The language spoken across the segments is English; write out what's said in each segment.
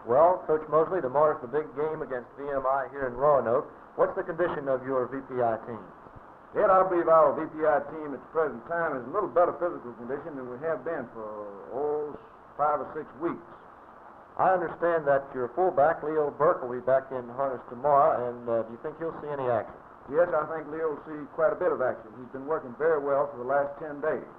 Well, Coach Moseley, tomorrow's the big game against VMI here in Roanoke. What's the condition of your VPI team? Ed, I believe our VPI team at the present time is in a little better physical condition than we have been for, 5 or 6 weeks. I understand that your fullback, Leo Burke, will be back in harness tomorrow, and do you think he'll see any action? Yes, I think Leo will see quite a bit of action. He's been working very well for the last 10 days.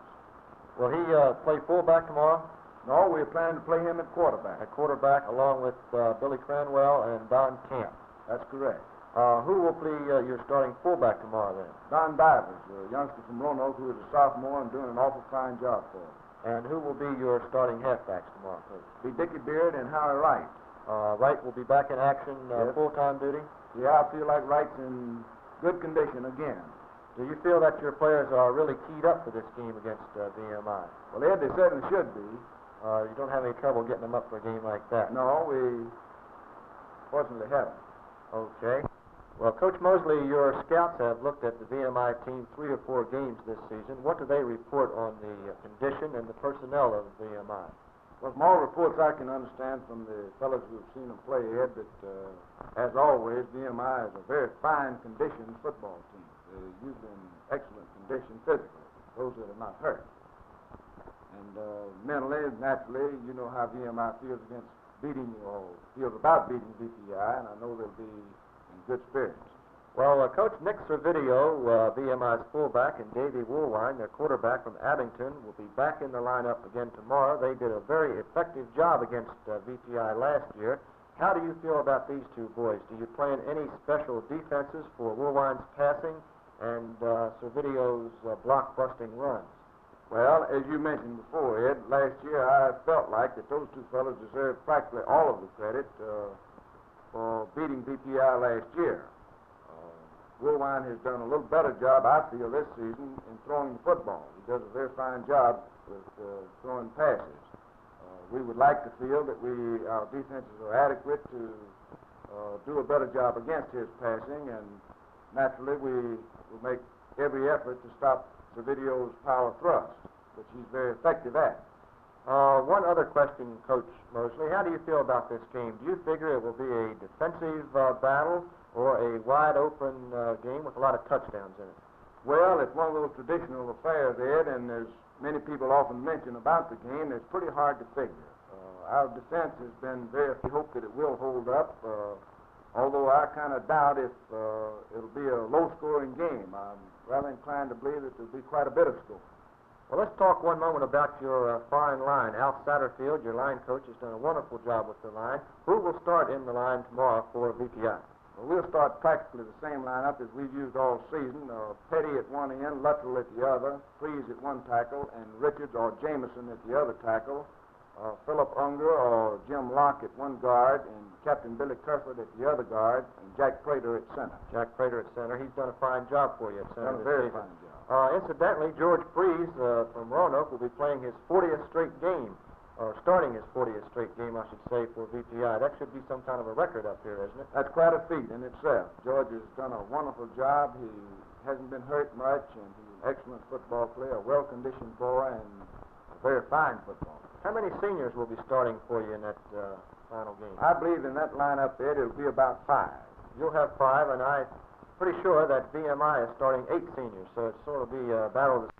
Will he play fullback tomorrow? No, we're planning to play him at quarterback. At quarterback, along with Billy Cranwell and Don Camp. That's correct. Who will be your starting fullback tomorrow then? Don Divers, a youngster from Roanoke who is a sophomore and doing an awful fine job for us. And who will be your starting halfbacks tomorrow, Coach? Be Dickie Beard and Howie Wright. Wright will be back in action, yes. Full-time duty? Yeah, I feel like Wright's in good condition again. Do you feel that your players are really keyed up for this game against VMI? Well, Ed, they certainly should be. You don't have any trouble getting them up for a game like that? No, we fortunately haven't. Okay. Well, Coach Moseley, your scouts have looked at the VMI team 3 or 4 games this season. What do they report on the condition and the personnel of VMI? Well, from all reports I can understand from the fellows who have seen them play, Ed, that, as always, VMI is a very fine conditioned football team. They're usually in excellent condition physically, those that are not hurt. And mentally, naturally, you know how VMI feels against beating or feels about beating VPI, and I know they'll be in good spirits. Well, Coach Nick Servideo, VMI's fullback, and Davey Woolwine, their quarterback from Abington, will be back in the lineup again tomorrow. They did a very effective job against VPI last year. How do you feel about these two boys? Do you plan any special defenses for Woolwine's passing and Servideo's block-busting runs? Well, as you mentioned before, Ed, last year I felt like that those two fellows deserved practically all of the credit for beating VPI last year. Woolwine has done a little better job, I feel, this season in throwing the football. He does a very fine job with throwing passes. We would like to feel that our defenses are adequate to do a better job against his passing, and naturally we will make every effort to stop Servidio's power thrust, which he's very effective at. One other question, Coach Moseley. How do you feel about this game? Do you figure it will be a defensive battle or a wide-open game with a lot of touchdowns in it? Well, it's one of those traditional affairs, Ed, and as many people often mention about the game, it's pretty hard to figure. Our defense has been very, we hope that it will hold up, although I kind of doubt if it'll be a low-scoring game. I'm rather inclined to believe that there'll be quite a bit of score. Well, let's talk one moment about your fine line. Al Satterfield, your line coach, has done a wonderful job with the line. Who will start in the line tomorrow for VPI? Well, we'll start practically the same lineup as we've used all season. Petty at one end, Luttrell at the other, Freeze at one tackle, and Richards or Jameson at the other tackle. Philip Unger or Jim Locke at one guard, and Captain Billy Kerford at the other guard, and Jack Prater at center. Jack Prater at center. He's done a fine job for you at center. Done a very fine job. Incidentally, George Freeze from Roanoke will be playing his 40th straight game, or starting his 40th straight game, I should say, for VPI. That should be some kind of a record up here, isn't it? That's quite a feat in itself. George has done a wonderful job. He hasn't been hurt much, and he's an excellent football player, a well-conditioned boy, and a very fine football player. How many seniors will be starting for you in that final game? I believe in that lineup, Ed, it'll be about 5. You'll have 5, and I'm pretty sure that VMI is starting 8 seniors, so it's sort of be a battle of the